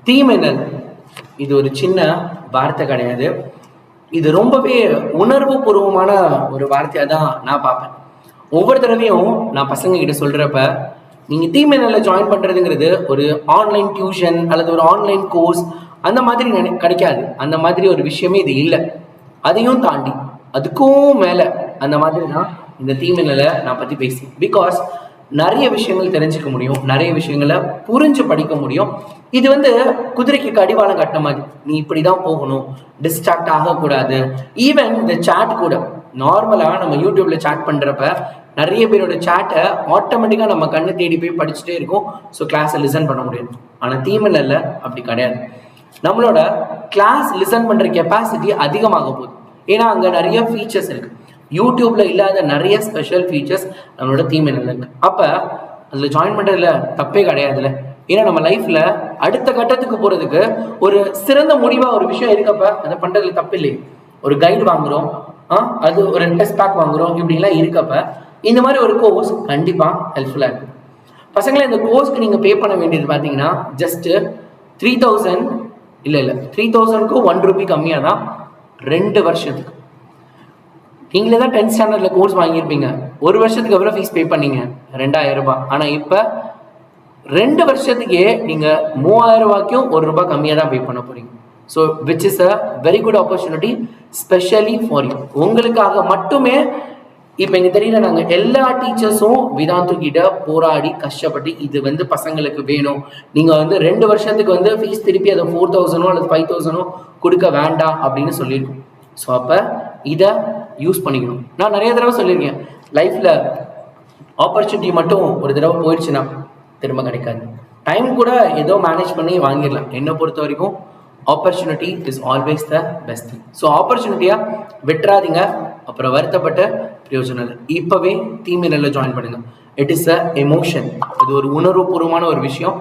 தீமின்னல் இது ஒரு சின்ன வார்த்தை கிடையாது. இது ரொம்பவே உணர்வு பூர்வமான ஒரு வார்த்தையாக தான் நான் பார்ப்பேன். ஒவ்வொரு தடவையும் நான் பசங்க கிட்ட சொல்கிறப்ப, நீங்கள் தீமின்னலில் ஜாயின் பண்ணுறதுங்கிறது ஒரு ஆன்லைன் டியூஷன் அல்லது ஒரு ஆன்லைன் கோர்ஸ் அந்த மாதிரி கிடைக்காது. அந்த மாதிரி ஒரு விஷயமே இது இல்லை. அதையும் தாண்டி அதுக்கும் மேலே அந்த மாதிரி தான் இந்த தீமின்னலை நான் பற்றி பேசுவேன். பிகாஸ் நிறைய விஷயங்கள் தெரிஞ்சுக்க முடியும், நிறைய விஷயங்களை புரிஞ்சு படிக்க முடியும். இது குதிரைக்கு கடிவாளம் கட்டின மாதிரி, நீ இப்படிதான் போகணும், டிஸ்ட்ராக்ட் ஆகக்கூடாது. ஈவன் இந்த சாட் கூட நார்மலாக நம்ம யூடியூப்ல சாட் பண்றப்ப நிறைய பேரோட சாட்டை ஆட்டோமேட்டிக்காக நம்ம கண்ணு தேடி போய் படிச்சுட்டே இருக்கும். ஸோ கிளாஸை லிசன் பண்ண முடியும். ஆனால் தீமின்னல்ல அப்படி கிடையாது. நம்மளோட கிளாஸ் லிசன் பண்ற கெப்பாசிட்டி அதிகமாக போகுது. ஏன்னா அங்கே நிறைய ஃபீச்சர்ஸ் இருக்கு. யூடியூப்ல இல்லாத நிறைய ஸ்பெஷல் ஃபீச்சர்ஸ் நம்மளோட தீமின்னல் இருக்கு. அப்போ அதில் ஜாயின் பண்ணுறதுல தப்பே கிடையாதுல்ல. ஏன்னா நம்ம லைஃப்ல அடுத்த கட்டத்துக்கு போறதுக்கு ஒரு சிறந்த முடிவா ஒரு விஷயம் இருக்கப்ப அதை பண்றதுல தப்பு இல்லை. ஒரு கைடு வாங்குறோம், அது ஒரு டெஸ்ட் பேக் வாங்குறோம், இப்படிலாம் இருக்கப்ப இந்த மாதிரி ஒரு கோர்ஸ் கண்டிப்பா ஹெல்ப்ஃபுல்லா இருக்கு. பசங்களை இந்த கோர்ஸ்க்கு நீங்க பே பண்ண வேண்டியது பாத்தீங்கன்னா ஜஸ்ட் 3000 இல்லை 3000க்கு ₹1 கம்மியாக தான் 2 வருஷத்துக்கு. நீங்களே தான் 10th ஸ்டாண்டர்ட்ல கோர்ஸ் வாங்கியிருப்பீங்க. ஒரு வருஷத்துக்கு எவ்வளோ ஃபீஸ் பே பண்ணீங்க? ₹2000. ஆனால் இப்போ 2 வருஷத்துக்கே நீங்கள் ₹3000க்கும் ₹1 கம்மியாக தான் பே பண்ண போறீங்க. So which is a very good opportunity specially for you. உங்களுக்காக மட்டுமே. இப்போ இங்கே தெரியல, நாங்கள் எல்லா டீச்சர்ஸும் வேதாந்து கிட்ட போராடி கஷ்டப்பட்டு இது பசங்களுக்கு வேணும், நீங்கள் 2 வருஷத்துக்கு ஃபீஸ் திருப்பி அதை 4000 அல்லது 5000 கொடுக்க வேண்டாம் அப்படின்னு சொல்லியிருக்கோம். ஸோ அப்போ இதை யூஸ் பண்ணிக்கணும். நான் நிறைய தடவை சொல்லியிருக்கேன், லைஃப்பில் ஆப்பர்ச்சுனிட்டி மட்டும் ஒரு தடவை போயிடுச்சுன்னா திரும்ப கிடைக்காது. டைம் கூட ஏதோ மேனேஜ் பண்ணி வாங்கிடலாம். என்னை பொறுத்த வரைக்கும் opportunity is always the best thing. So ஆப்பர்ச்சுனிட்டியாக விட்டுறாதீங்க, அப்புறம் வருத்தப்பட்ட பிரயோஜனம் இல்லை. இப்போவே தீமின்னலில் ஜாயின் பண்ணுங்க. இட் இஸ் அ எமோஷன், அது ஒரு உணர்வுபூர்வமான ஒரு விஷயம்.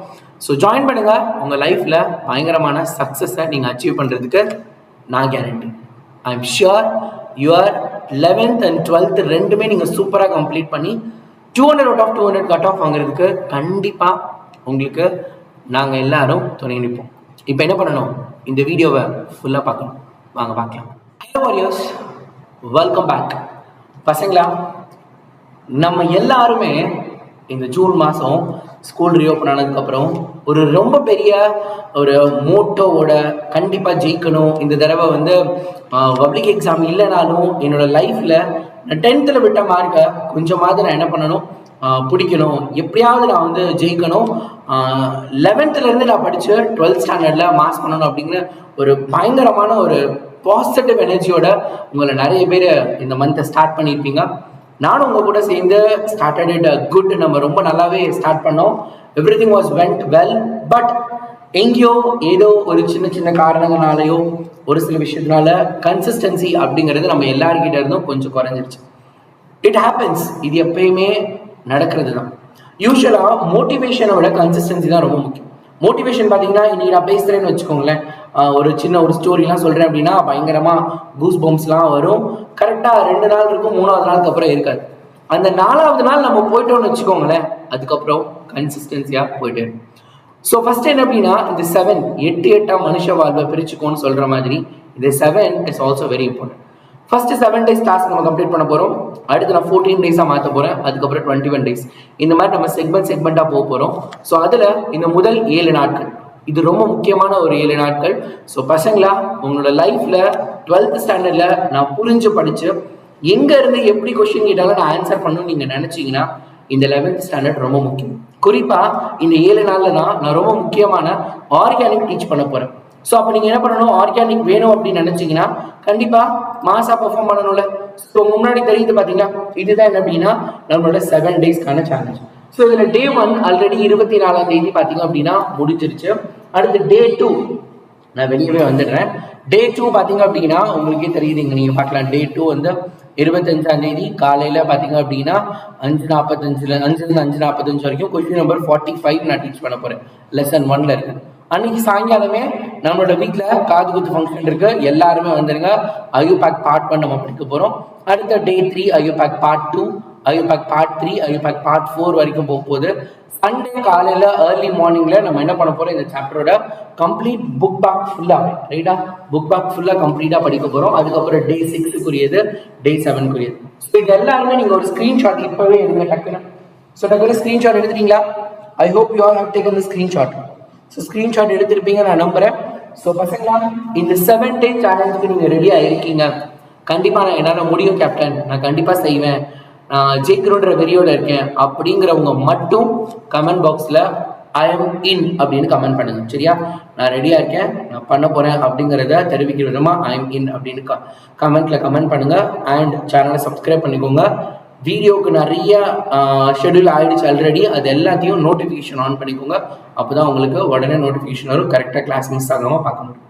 ஸோ ஜாயின் பண்ணுங்க. உங்கள் லைஃப்பில் பயங்கரமான சக்ஸஸை நீங்கள் அச்சீவ் பண்ணுறதுக்கு நான் guarantee. I am sure your 11th and 12th ரெண்டுமே நீங்கள் சூப்பராக கம்ப்ளீட் பண்ணி 200 out of 200 கட் ஆஃப் வாங்குறதுக்கு கண்டிப்பாக உங்களுக்கு நாங்கள் எல்லாரும் துணை நிற்போம். இப்போ என்ன பண்ணணும்? இந்த வீடியோவை ஃபுல்லாக பார்க்கணும். வாங்க பார்க்கலாம். Hello warriors, welcome back. பசங்களா, நம்ம எல்லாருமே இந்த ஜூன் மாதம் ஸ்கூல் ரீஓப்பன் ஆனதுக்கப்புறம் ஒரு ரொம்ப பெரிய ஒரு மோட்டோவோட கண்டிப்பாக ஜெயிக்கணும். இந்த தடவை பப்ளிக் எக்ஸாம் இல்லைனாலும் என்னோட லைஃப்பில் நான் 10th விட்ட மார்க்கை கொஞ்சமாவது நான் என்ன பண்ணணும், பிடிக்கணும், எப்படியாவது நான் ஜெயிக்கணும், 11th நான் படித்து 12th ஸ்டாண்டர்டில் மாஸ் பண்ணணும் அப்படிங்கிற ஒரு பயங்கரமான ஒரு பாசிட்டிவ் எனர்ஜியோட உங்களை நிறைய பேர் இந்த மந்த்தை ஸ்டார்ட் பண்ணியிருப்பீங்க. நானும் உங்கள் கூட சேர்ந்து ஸ்டார்டட் இட் குட். நம்ம ரொம்ப நல்லாவே ஸ்டார்ட் பண்ணோம். Everything was vent well. But எங்கேயோ ஏதோ ஒரு சின்ன சின்ன காரணங்களாலேயோ ஒரு சில விஷயத்தினால கன்சிஸ்டன்சி அப்படிங்கிறது நம்ம எல்லாருக்கிட்ட இருந்தும் கொஞ்சம் குறைஞ்சிருச்சு. It happens. இது எப்பயுமே நடக்கிறது தான். யூஸ்வலாக மோட்டிவேஷனை விட கன்சிஸ்டன்சி தான் ரொம்ப முக்கியம். மோட்டிவேஷன் பார்த்தீங்கன்னா, இன்னைக்கு நான் பேசுகிறேன்னு வச்சுக்கோங்களேன், ஒரு சின்ன ஒரு ஸ்டோரிலாம் சொல்கிறேன் அப்படின்னா பயங்கரமாக கூஸ் பம்ப்ஸ்லாம் வரும். கரெக்டாக 2 நாள் இருக்கும், 3வது நாளுக்கு அப்புறம் இருக்காது. அந்த 4வது நாள் நம்ம போயிட்டோம்னு வச்சுக்கோங்களேன், அதுக்கப்புறம் கன்சிஸ்டன்சியாக போயிட்டு இருக்கும். ஸோ ஃபர்ஸ்ட் என்ன அப்படின்னா, இந்த 7 8 மனுஷ வாழ்வை பிரிச்சுக்கோன்னு சொல்கிற மாதிரி இந்த 7 is also very important. First 7 days task நம்ம கம்ப்ளீட் பண்ண போகிறோம். அடுத்து நான் 14 days மாற்ற போகிறேன். அதுக்கப்புறம் 21 days. இந்த மாதிரி நம்ம செக்மெண்ட்டாக போக போகிறோம். ஸோ அதில் இந்த முதல் 7 நாட்கள் இது ரொம்ப முக்கியமான ஒரு 7 நாட்கள். ஸோ பசங்களா, உங்களோட லைஃப்பில் 12th ஸ்டாண்டர்டில் நான் புரிஞ்சு படித்து எங்கேருந்து எப்படி கொஸ்டின் கேட்டாலும் நான் ஆன்சர் பண்ணணும்னு நீங்கள் நினச்சிங்கன்னா இந்த 11th ஸ்டாண்டர்ட் ரொம்ப முக்கியம். குறிப்பாக இந்த 7 நாளில் தான் நான் ரொம்ப முக்கியமான ஆர்கானிக் டீச் பண்ண போகிறேன். ஸோ அப்போ நீங்கள் என்ன பண்ணணும், ஆர்கானிக் வேணும் அப்படின்னு நினச்சிங்கன்னா கண்டிப்பாக மாசாக பெர்ஃபார்ம் பண்ணணும்ல. ஸோ முன்னாடி தெரியுது பார்த்தீங்கன்னா, இதுதான் என்ன அப்படின்னா நம்மளோட 7 daysக்கான சேலஞ்ச். ஸோ இதில் Day 1 ஆல்ரெடி 24ஆம் தேதி பார்த்தீங்க அப்படின்னா முடிஞ்சிருச்சு. அடுத்து Day 2 நான் வெளியவே வந்துடுறேன். Day 2 பார்த்தீங்க அப்படின்னா உங்களுக்கே தெரியுது, இங்கே நீங்கள் பார்க்கலாம். Day 2 25ஆம் தேதி காலையில் பார்த்தீங்க அப்படின்னா 5:45 5:45 வரைக்கும் கொஸ்டின் நம்பர் 45 நான் டீச் பண்ண போகிறேன். லெசன் 1ல் இருக்குது. அன்னைக்கு சாயங்காலமே நம்மளோட வீட்டில் காது குத்து ஃபங்க்ஷன் இருக்கு, எல்லாருமே வந்துருங்க. ஐயூ பேக் பார்ட் 1 நம்ம படிக்க போகிறோம். அடுத்த Day 3 IUPAC part 2, IUPAC part 3, IUPAC part 4 வரைக்கும் போக போகுது. சண்டே காலையில் ஏர்லி மார்னிங்கில் நம்ம என்ன பண்ண போகிறோம், இந்த சாப்டரோட கம்ப்ளீட் புக் பேக் ஃபுல்லாக, ரைட்டா, புக் பேக் ஃபுல்லாக கம்ப்ளீட்டாக படிக்க போகிறோம். அதுக்கப்புறம் டே 6க்குரியது, டே 7க்குரியது. ஸோ இது எல்லாருமே நீங்கள் ஒரு ஸ்க்ரீன்ஷாட் இப்போவே எடுங்க டக்குன்னு. ஸோ டக்குன்னு ஸ்க்ரீன்ஷாட் எடுத்துட்டீங்களா? I hope you all have taken the screenshot. So screenshot எடுத்திருப்பீங்க நான் நம்புகிறேன். ஸோ பசங்களா, இந்த 7 டே சேலஞ்சுக்கு நீங்கள் ரெடியாக இருக்கீங்க. கண்டிப்பாக நான் என்னால் முடியும் கேப்டன், நான் கண்டிப்பாக செய்வேன், நான் ஜெயிக்கிறோன்ற வெறியோட இருக்கேன் அப்படிங்கிறவங்க மட்டும் கமெண்ட் பாக்ஸில் ஐ எம் இன் அப்படின்னு கமெண்ட் பண்ணுங்க. சரியா? நான் ரெடியாக இருக்கேன், நான் பண்ண போகிறேன் அப்படிங்கிறத தெரிவிக்கிற விதமாக ஐ எம் இன் அப்படின்னு கமெண்ட்டில் கமெண்ட் பண்ணுங்க. அண்ட் சேனலை சப்ஸ்கிரைப் பண்ணிக்கோங்க. வீடியோவுக்கு நிறைய ஷெடியூல் ஆகிடுச்சு ஆல்ரெடி, அது எல்லாத்தையும் நோட்டிஃபிகேஷன் ஆன் பண்ணிக்கோங்க. அப்போ தான் உங்களுக்கு உடனே நோட்டிஃபிகேஷன் வரும், கரெக்டாக கிளாஸ் மிஸ் ஆகாமல் பார்க்க முடியும்.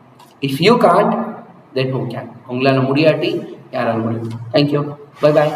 If you can't then who can. உங்களால் முடியாட்டி யாரால் முடியும். Thank you, bye bye.